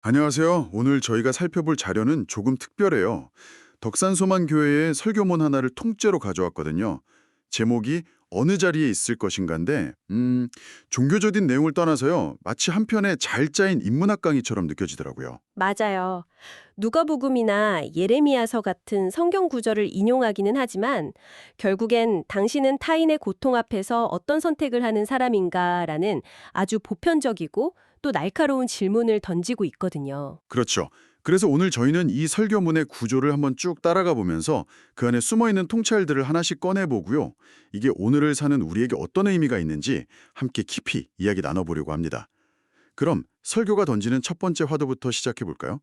안녕하세요. 오늘 저희가 살펴볼 자료는 조금 특별해요. 덕산소만교회의 설교문 하나를 통째로 가져왔거든요. 제목이 어느 자리에 있을 것인가인데, 종교적인 내용을 떠나서요. 마치 한 편의 잘 짜인 인문학 강의처럼 느껴지더라고요. 맞아요. 누가복음이나 예레미야서 같은 성경 구절을 인용하기는 하지만 결국엔 당신은 타인의 고통 앞에서 어떤 선택을 하는 사람인가라는 아주 보편적이고 또 날카로운 질문을 던지고 있거든요. 그렇죠. 그래서 오늘 저희는 이 설교문의 구조를 한번 쭉 따라가 보면서 그 안에 숨어있는 통찰들을 하나씩 꺼내보고요. 이게 오늘을 사는 우리에게 어떤 의미가 있는지 함께 깊이 이야기 나눠보려고 합니다. 그럼 설교가 던지는 첫 번째 화두부터 시작해 볼까요?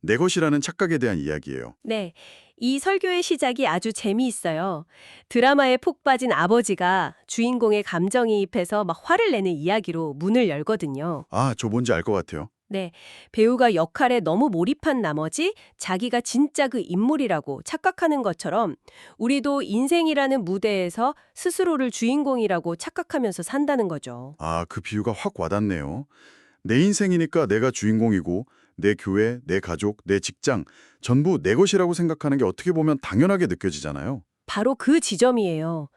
내 것이라는 착각에 대한 이야기예요. 네. 이 설교의 시작이 아주 재미있어요. 드라마에 푹 빠진 아버지가 주인공의 감정이입해서 막 화를 내는 이야기로 문을 열거든요. 아, 저 뭔지 알 것 같아요. 네, 배우가 역할에 너무 몰입한 나머지 자기가 진짜 그 인물이라고 착각하는 것처럼 우리도 인생이라는 무대에서 스스로를 주인공이라고 착각하면서 산다는 거죠. 아, 그 비유가 확 와닿네요. 내 인생이니까 내가 주인공이고 내 교회, 내 가족, 내 직장 전부 내 것이라고 생각하는 게 어떻게 보면 당연하게 느껴지잖아요. 바로 그 지점이에요.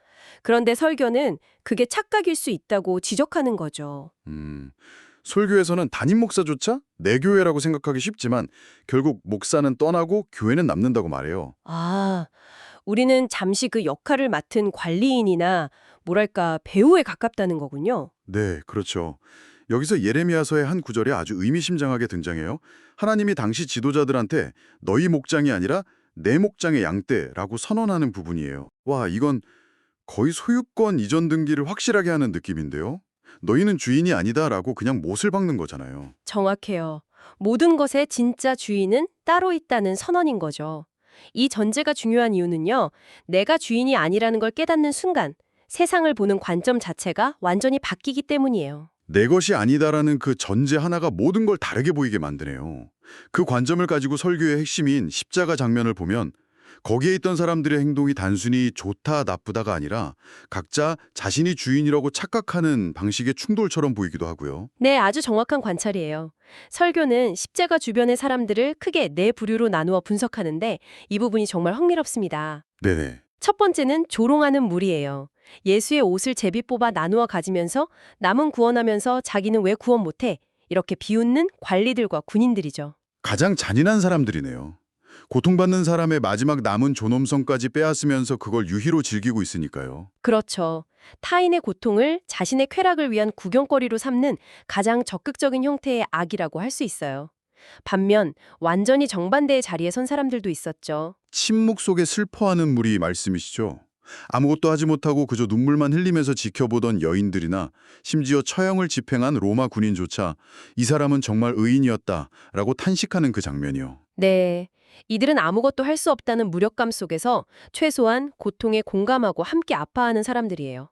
그런데 설교는 그게 착각일 수 있다고 지적하는 거죠. 음, 설교에서는 담임 목사조차 내 교회라고 생각하기 쉽지만 결국 목사는 떠나고 교회는 남는다고 말해요. 아, 우리는 잠시 그 역할을 맡은 관리인이나 뭐랄까 배우에 가깝다는 거군요. 네, 그렇죠. 여기서 예레미야서의 한 구절이 아주 의미심장하게 등장해요. 하나님이 당시 지도자들한테 너희 목장이 아니라 내 목장의 양떼라고 선언하는 부분이에요. 와, 이건 거의 소유권 이전 등기를 확실하게 하는 느낌인데요. 너희는 주인이 아니다라고 그냥 못을 박는 거잖아요. 정확해요. 모든 것의 진짜 주인은 따로 있다는 선언인 거죠. 이 전제가 중요한 이유는요, 내가 주인이 아니라는 걸 깨닫는 순간, 세상을 보는 관점 자체가 완전히 바뀌기 때문이에요. 내 것이 아니다라는 그 전제 하나가 모든 걸 다르게 보이게 만드네요. 그 관점을 가지고 설교의 핵심인 십자가 장면을 보면 거기에 있던 사람들의 행동이 단순히 좋다, 나쁘다가 아니라 각자 자신이 주인이라고 착각하는 방식의 충돌처럼 보이기도 하고요. 네, 아주 정확한 관찰이에요. 설교는 십자가 주변의 사람들을 크게 네 부류로 나누어 분석하는데 이 부분이 정말 흥미롭습니다. 네네. 첫 번째는 조롱하는 무리예요. 예수의 옷을 제비 뽑아 나누어 가지면서 남은 구원하면서 자기는 왜 구원 못해? 이렇게 비웃는 관리들과 군인들이죠. 가장 잔인한 사람들이네요. 고통받는 사람의 마지막 남은 존엄성까지 빼앗으면서 그걸 유희로 즐기고 있으니까요. 그렇죠. 타인의 고통을 자신의 쾌락을 위한 구경거리로 삼는 가장 적극적인 형태의 악이라고 할 수 있어요. 반면 완전히 정반대의 자리에 선 사람들도 있었죠. 침묵 속에 슬퍼하는 무리 말씀이시죠? 아무것도 하지 못하고 그저 눈물만 흘리면서 지켜보던 여인들이나 심지어 처형을 집행한 로마 군인조차 이 사람은 정말 의인이었다라고 탄식하는 그 장면이요. 네. 이들은 아무것도 할 수 없다는 무력감 속에서 최소한 고통에 공감하고 함께 아파하는 사람들이에요.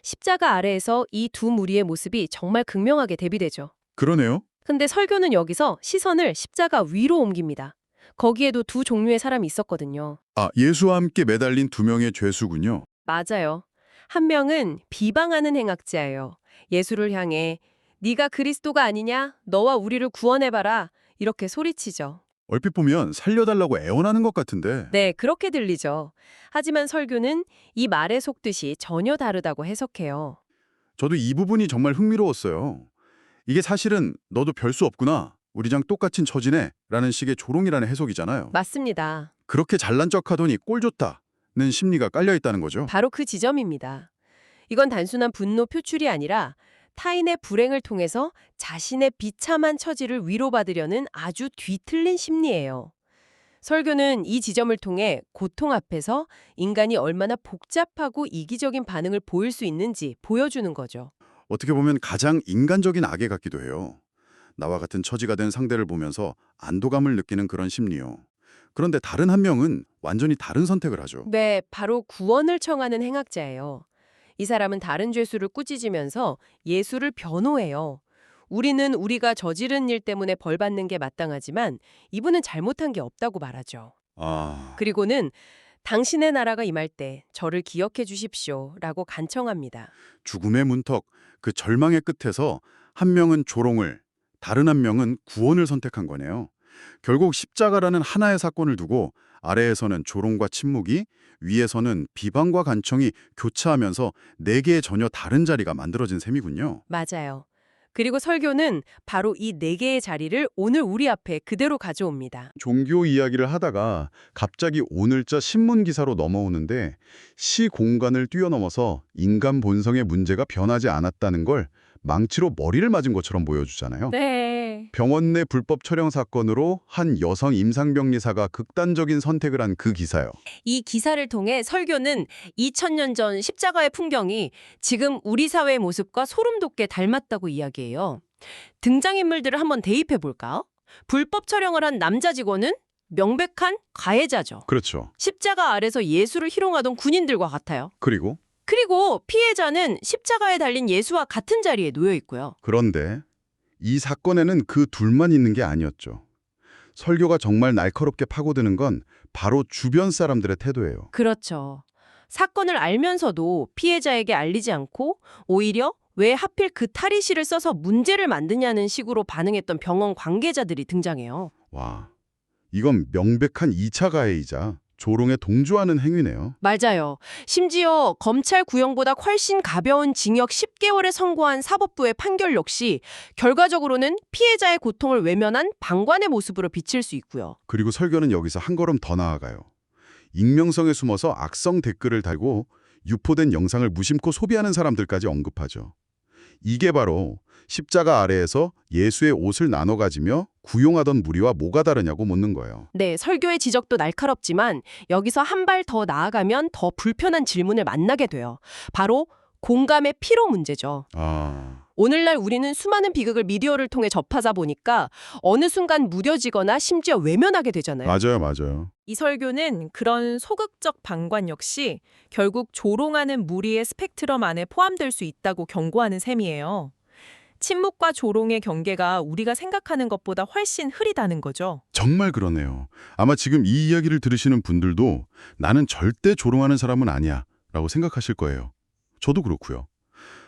십자가 아래에서 이 두 무리의 모습이 정말 극명하게 대비되죠. 그러네요. 근데 설교는 여기서 시선을 십자가 위로 옮깁니다. 거기에도 두 종류의 사람이 있었거든요. 아, 예수와 함께 매달린 두 명의 죄수군요. 맞아요. 한 명은 비방하는 행악자예요. 예수를 향해 네가 그리스도가 아니냐? 너와 우리를 구원해봐라. 이렇게 소리치죠. 얼핏 보면 살려달라고 애원하는 것 같은데 네, 그렇게 들리죠. 하지만 설교는 이 말에 속뜻이 전혀 다르다고 해석해요. 저도 이 부분이 정말 흥미로웠어요. 이게 사실은 너도 별 수 없구나. 우리랑 똑같은 처지네. 라는 식의 조롱이라는 해석이잖아요. 맞습니다. 그렇게 잘난 척하더니 꼴 좋다는 심리가 깔려 있다는 거죠. 바로 그 지점입니다. 이건 단순한 분노 표출이 아니라 타인의 불행을 통해서 자신의 비참한 처지를 위로받으려는 아주 뒤틀린 심리예요. 설교는 이 지점을 통해 고통 앞에서 인간이 얼마나 복잡하고 이기적인 반응을 보일 수 있는지 보여주는 거죠. 어떻게 보면 가장 인간적인 악의 같기도 해요. 나와 같은 처지가 된 상대를 보면서 안도감을 느끼는 그런 심리요. 그런데 다른 한 명은 완전히 다른 선택을 하죠. 네, 바로 구원을 청하는 행악자예요. 이 사람은 다른 죄수를 꾸짖으면서 예수를 변호해요. 우리는 우리가 저지른 일 때문에 벌 받는 게 마땅하지만 이분은 잘못한 게 없다고 말하죠. 아, 그리고는 당신의 나라가 임할 때 저를 기억해 주십시오라고 간청합니다. 죽음의 문턱, 그 절망의 끝에서 한 명은 조롱을, 다른 한 명은 구원을 선택한 거네요. 결국 십자가라는 하나의 사건을 두고 아래에서는 조롱과 침묵이, 위에서는 비방과 간청이 교차하면서 네 개의 전혀 다른 자리가 만들어진 셈이군요. 맞아요. 그리고 설교는 바로 이 네 개의 자리를 오늘 우리 앞에 그대로 가져옵니다. 종교 이야기를 하다가 갑자기 오늘자 신문 기사로 넘어오는데 시공간을 뛰어넘어서 인간 본성의 문제가 변하지 않았다는 걸 망치로 머리를 맞은 것처럼 보여주잖아요. 네. 병원 내 불법 촬영 사건으로 한 여성 임상병리사가 극단적인 선택을 한 그 기사요. 이 기사를 통해 설교는 2000년 전 십자가의 풍경이 지금 우리 사회의 모습과 소름 돋게 닮았다고 이야기해요. 등장인물들을 한번 대입해 볼까요? 불법 촬영을 한 남자 직원은 명백한 가해자죠. 그렇죠. 십자가 아래서 예수를 희롱하던 군인들과 같아요. 그리고 그리고 피해자는 십자가에 달린 예수와 같은 자리에 놓여 있고요. 그런데 이 사건에는 그 둘만 있는 게 아니었죠. 설교가 정말 날카롭게 파고드는 건 바로 주변 사람들의 태도예요. 그렇죠. 사건을 알면서도 피해자에게 알리지 않고 오히려 왜 하필 그 탈의실을 써서 문제를 만드냐는 식으로 반응했던 병원 관계자들이 등장해요. 와, 이건 명백한 2차 가해이자 조롱에 동조하는 행위네요. 맞아요. 심지어 검찰 구형보다 훨씬 가벼운 징역 10개월에 선고한 사법부의 판결 역시 결과적으로는 피해자의 고통을 외면한 방관의 모습으로 비칠 수 있고요. 그리고 설교는 여기서 한 걸음 더 나아가요. 익명성에 숨어서 악성 댓글을 달고 유포된 영상을 무심코 소비하는 사람들까지 언급하죠. 이게 바로 십자가 아래에서 예수의 옷을 나눠 가지며 구용하던 무리와 뭐가 다르냐고 묻는 거예요. 네, 설교의 지적도 날카롭지만 여기서 한 발 더 나아가면 더 불편한 질문을 만나게 돼요. 바로 공감의 피로 문제죠. 오늘날 우리는 수많은 비극을 미디어를 통해 접하다 보니까 어느 순간 무뎌지거나 심지어 외면하게 되잖아요. 맞아요. 이 설교는 그런 소극적 방관 역시 결국 조롱하는 무리의 스펙트럼 안에 포함될 수 있다고 경고하는 셈이에요. 침묵과 조롱의 경계가 우리가 생각하는 것보다 훨씬 흐리다는 거죠. 정말 그러네요. 아마 지금 이 이야기를 들으시는 분들도 나는 절대 조롱하는 사람은 아니야 라고 생각하실 거예요. 저도 그렇고요.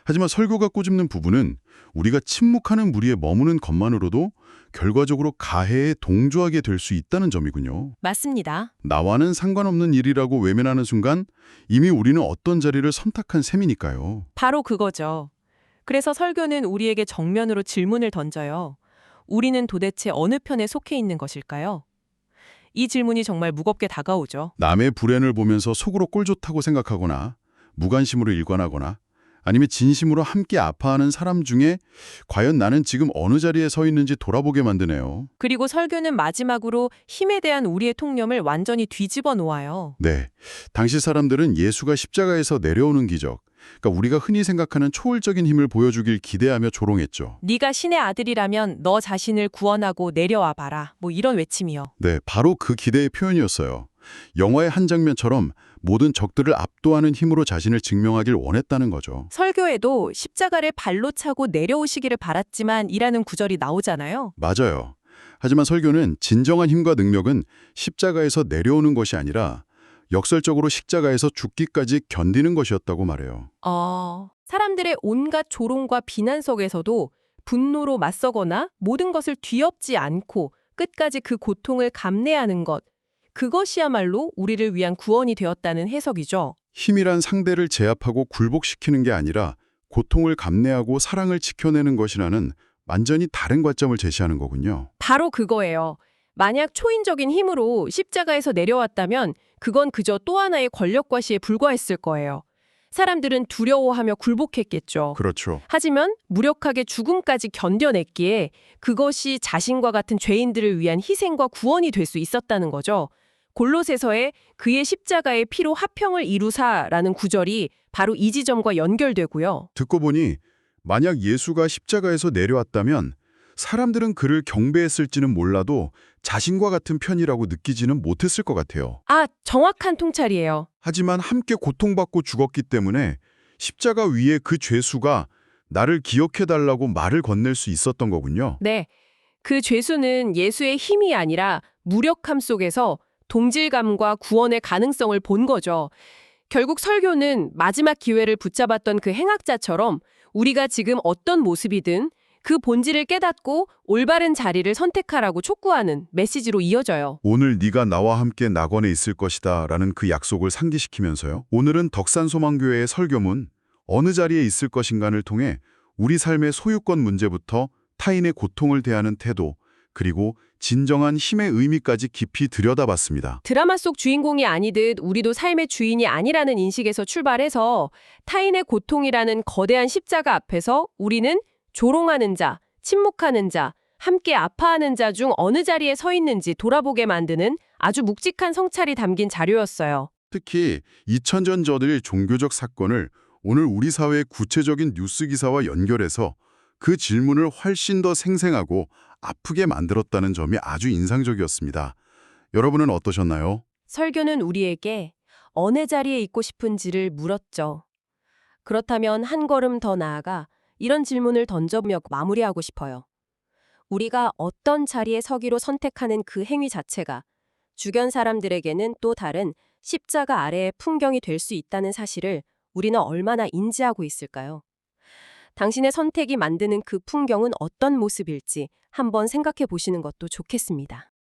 하지만 설교가 꼬집는 부분은 우리가 침묵하는 무리에 머무는 것만으로도 결과적으로 가해에 동조하게 될 수 있다는 점이군요. 맞습니다. 나와는 상관없는 일이라고 외면하는 순간 이미 우리는 어떤 자리를 선택한 셈이니까요. 바로 그거죠. 그래서 설교는 우리에게 정면으로 질문을 던져요. 우리는 도대체 어느 편에 속해 있는 것일까요? 이 질문이 정말 무겁게 다가오죠. 남의 불행을 보면서 속으로 꼴 좋다고 생각하거나 무관심으로 일관하거나 아니면 진심으로 함께 아파하는 사람 중에 과연 나는 지금 어느 자리에 서 있는지 돌아보게 만드네요. 그리고 설교는 마지막으로 힘에 대한 우리의 통념을 완전히 뒤집어 놓아요. 네, 당시 사람들은 예수가 십자가에서 내려오는 기적, 그러니까 우리가 흔히 생각하는 초월적인 힘을 보여주길 기대하며 조롱했죠. 네가 신의 아들이라면 너 자신을 구원하고 내려와 봐라. 뭐 이런 외침이요. 네, 바로 그 기대의 표현이었어요. 영화의 한 장면처럼 모든 적들을 압도하는 힘으로 자신을 증명하길 원했다는 거죠. 설교에도 십자가를 발로 차고 내려오시기를 바랐지만 이라는 구절이 나오잖아요. 맞아요. 하지만 설교는 진정한 힘과 능력은 십자가에서 내려오는 것이 아니라 역설적으로 십자가에서 죽기까지 견디는 것이었다고 말해요. 사람들의 온갖 조롱과 비난 속에서도 분노로 맞서거나 모든 것을 뒤엎지 않고 끝까지 그 고통을 감내하는 것, 그것이야말로 우리를 위한 구원이 되었다는 해석이죠. 힘이란 상대를 제압하고 굴복시키는 게 아니라 고통을 감내하고 사랑을 지켜내는 것이라는 완전히 다른 관점을 제시하는 거군요. 바로 그거예요. 만약 초인적인 힘으로 십자가에서 내려왔다면 그건 그저 또 하나의 권력과시에 불과했을 거예요. 사람들은 두려워하며 굴복했겠죠. 그렇죠. 하지만 무력하게 죽음까지 견뎌냈기에 그것이 자신과 같은 죄인들을 위한 희생과 구원이 될 수 있었다는 거죠. 골로새서에 그의 십자가의 피로 화평을 이루사라는 구절이 바로 이 지점과 연결되고요. 듣고 보니 만약 예수가 십자가에서 내려왔다면 사람들은 그를 경배했을지는 몰라도 자신과 같은 편이라고 느끼지는 못했을 것 같아요. 정확한 통찰이에요. 하지만 함께 고통받고 죽었기 때문에 십자가 위에 그 죄수가 나를 기억해달라고 말을 건넬 수 있었던 거군요. 네, 그 죄수는 예수의 힘이 아니라 무력함 속에서 동질감과 구원의 가능성을 본 거죠. 결국 설교는 마지막 기회를 붙잡았던 그 행악자처럼 우리가 지금 어떤 모습이든 그 본질을 깨닫고 올바른 자리를 선택하라고 촉구하는 메시지로 이어져요. 오늘 네가 나와 함께 낙원에 있을 것이다 라는 그 약속을 상기시키면서요. 오늘은 덕산소망교회의 설교문 어느 자리에 있을 것인가를 통해 우리 삶의 소유권 문제부터 타인의 고통을 대하는 태도, 그리고 진정한 힘의 의미까지 깊이 들여다봤습니다. 드라마 속 주인공이 아니듯 우리도 삶의 주인이 아니라는 인식에서 출발해서 타인의 고통이라는 거대한 십자가 앞에서 우리는 조롱하는 자, 침묵하는 자, 함께 아파하는 자 중 어느 자리에 서 있는지 돌아보게 만드는 아주 묵직한 성찰이 담긴 자료였어요. 특히 2000년 전의 종교적 사건을 오늘 우리 사회의 구체적인 뉴스 기사와 연결해서 그 질문을 훨씬 더 생생하고 아프게 만들었다는 점이 아주 인상적이었습니다. 여러분은 어떠셨나요? 설교는 우리에게 어느 자리에 있고 싶은지를 물었죠. 그렇다면 한 걸음 더 나아가 이런 질문을 던져보며 마무리하고 싶어요. 우리가 어떤 자리에 서기로 선택하는 그 행위 자체가 주변 사람들에게는 또 다른 십자가 아래의 풍경이 될 수 있다는 사실을 우리는 얼마나 인지하고 있을까요? 당신의 선택이 만드는 그 풍경은 어떤 모습일지 한번 생각해 보시는 것도 좋겠습니다.